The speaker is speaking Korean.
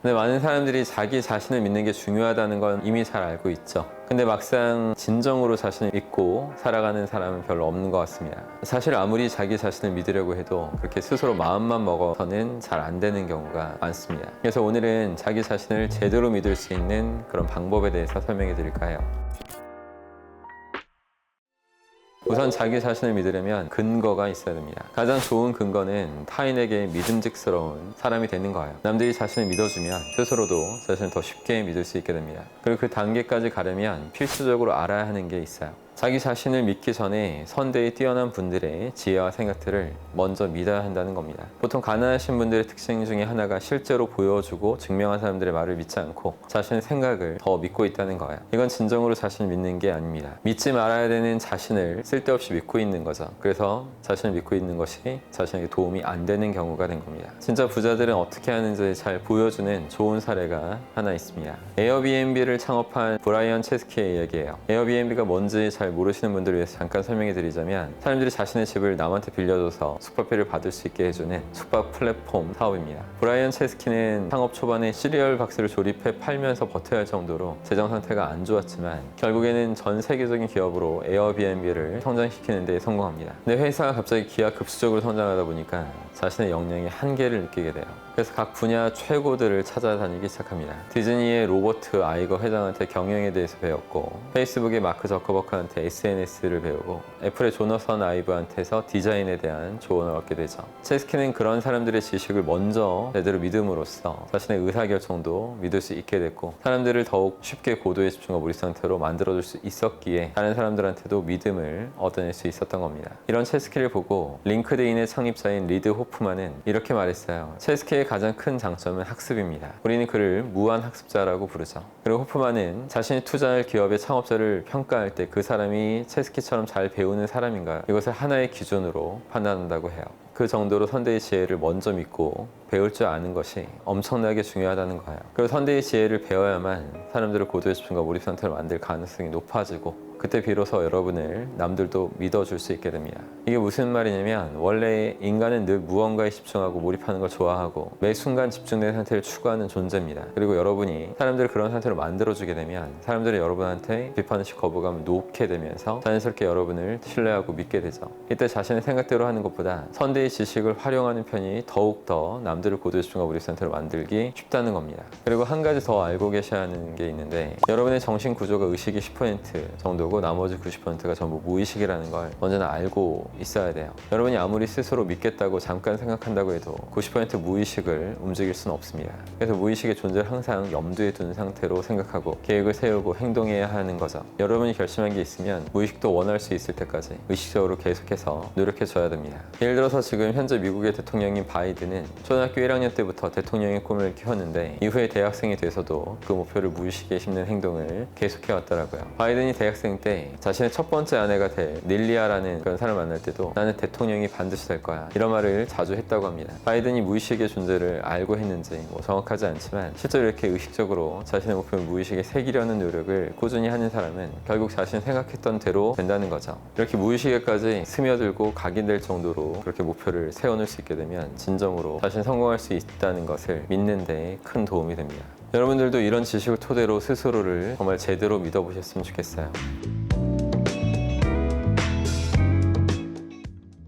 근데 많은 사람들이 자기 자신을 믿는 게 중요하다는 건 이미 잘 알고 있죠. 근데 막상 진정으로 자신을 믿고 살아가는 사람은 별로 없는 것 같습니다. 사실 아무리 자기 자신을 믿으려고 해도 그렇게 스스로 마음만 먹어서는 잘 안 되는 경우가 많습니다. 그래서 오늘은 자기 자신을 제대로 믿을 수 있는 그런 방법에 대해서 설명해 드릴까 해요. 우선 자기 자신을 믿으려면 근거가 있어야 됩니다. 가장 좋은 근거는 타인에게 믿음직스러운 사람이 되는 거예요. 남들이 자신을 믿어주면 스스로도 자신을 더 쉽게 믿을 수 있게 됩니다. 그리고 그 단계까지 가려면 필수적으로 알아야 하는 게 있어요. 자기 자신을 믿기 전에 선대에 뛰어난 분들의 지혜와 생각들을 먼저 믿어야 한다는 겁니다. 보통 가난하신 분들의 특징 중에 하나가 실제로 보여주고 증명한 사람들의 말을 믿지 않고 자신의 생각을 더 믿고 있다는 거예요. 이건 진정으로 자신을 믿는 게 아닙니다. 믿지 말아야 되는 자신을 쓸데없이 믿고 있는 거죠. 그래서 자신을 믿고 있는 것이 자신에게 도움이 안 되는 경우가 된 겁니다. 진짜 부자들은 어떻게 하는지 잘 보여주는 좋은 사례가 하나 있습니다. 에어비앤비를 창업한 브라이언 체스키의 이야기예요. 에어비앤비가 뭔지 잘 모르시는 분들을 위해서 잠깐 설명해 드리자면, 사람들이 자신의 집을 남한테 빌려줘서 숙박비를 받을 수 있게 해주는 숙박 플랫폼 사업입니다. 브라이언 체스키는 창업 초반에 시리얼 박스를 조립해 팔면서 버텨야 할 정도로 재정 상태가 안 좋았지만 결국에는 전 세계적인 기업으로 에어비앤비를 성장시키는 데 성공합니다. 근데 회사가 갑자기 기하급수적으로 성장하다 보니까 자신의 역량의 한계를 느끼게 돼요. 그래서 각 분야 최고들을 찾아다니기 시작합니다. 디즈니의 로버트 아이거 회장한테 경영에 대해서 배웠고, 페이스북의 마크 저커버크한테 SNS를 배우고, 애플의 조너선 아이브한테서 디자인에 대한 조언을 얻게 되죠. 체스키는 그런 사람들의 지식을 먼저 제대로 믿음으로써 자신의 의사결정도 믿을 수 있게 됐고, 사람들을 더욱 쉽게 고도의 집중과 몰입 상태로 만들어줄 수 있었기에 다른 사람들한테도 믿음을 얻어낼 수 있었던 겁니다. 이런 체스키를 보고 링크드인의 창립자인 리드 호프만은 이렇게 말했어요. 체스키의 가장 큰 장점은 학습입니다. 우리는 그를 무한학습자라고 부르죠. 그리고 호프만은 자신이 투자할 기업의 창업자를 평가할 때 그 사람이 체스키처럼 잘 배우는 사람인가, 이것을 하나의 기준으로 판단한다고 해요. 그 정도로 선대의 지혜를 먼저 믿고 배울 줄 아는 것이 엄청나게 중요하다는 거예요. 그리고 선대의 지혜를 배워야만 사람들을 고도의 집중과 몰입 상태로 만들 가능성이 높아지고, 그때 비로소 여러분을 남들도 믿어줄 수 있게 됩니다. 이게 무슨 말이냐면, 원래 인간은 늘 무언가에 집중하고 몰입하는 걸 좋아하고 매 순간 집중된 상태를 추구하는 존재입니다. 그리고 여러분이 사람들을 그런 상태로 만들어주게 되면 사람들이 여러분한테 비판의식 거부감을 놓게 되면서 자연스럽게 여러분을 신뢰하고 믿게 되죠. 이때 자신의 생각대로 하는 것보다 선대의 지식을 활용하는 편이 더욱더 남들을 고도의 집중과 몰입 상태로 만들기 쉽다는 겁니다. 그리고 한 가지 더 알고 계셔야 하는 게 있는데, 여러분의 정신 구조가 의식이 10% 정도고 나머지 90%가 전부 무의식이라는 걸 언제나 알고 있어야 돼요. 여러분이 아무리 스스로 믿겠다고 잠깐 생각한다고 해도 90% 무의식을 움직일 수는 없습니다. 그래서 무의식의 존재를 항상 염두에 둔 상태로 생각하고 계획을 세우고 행동해야 하는 거죠. 여러분이 결심한 게 있으면 무의식도 원할 수 있을 때까지 의식적으로 계속해서 노력해 줘야 됩니다. 예를 들어서 지금 현재 미국의 대통령인 바이든은 초등학교 1학년 때부터 대통령의 꿈을 키웠는데, 이후에 대학생이 돼서도 그 목표를 무의식에 심는 행동을 계속해 왔더라고요. 바이든이 대학생 때 자신의 첫 번째 아내가 될 릴리아라는 그런 사람을 만날 때도 나는 대통령이 반드시 될 거야, 이런 말을 자주 했다고 합니다. 바이든이 무의식의 존재를 알고 했는지 정확하지 않지만 실제로 이렇게 의식적으로 자신의 목표를 무의식에 새기려는 노력을 꾸준히 하는 사람은 결국 자신이 생각했던 대로 된다는 거죠. 이렇게 무의식에까지 스며들고 각인될 정도로 그렇게 목표를 세워놓을 수 있게 되면 진정으로 자신이 성공할 수 있다는 것을 믿는 데 큰 도움이 됩니다. 여러분들도 이런 지식을 토대로 스스로를 정말 제대로 믿어보셨으면 좋겠어요.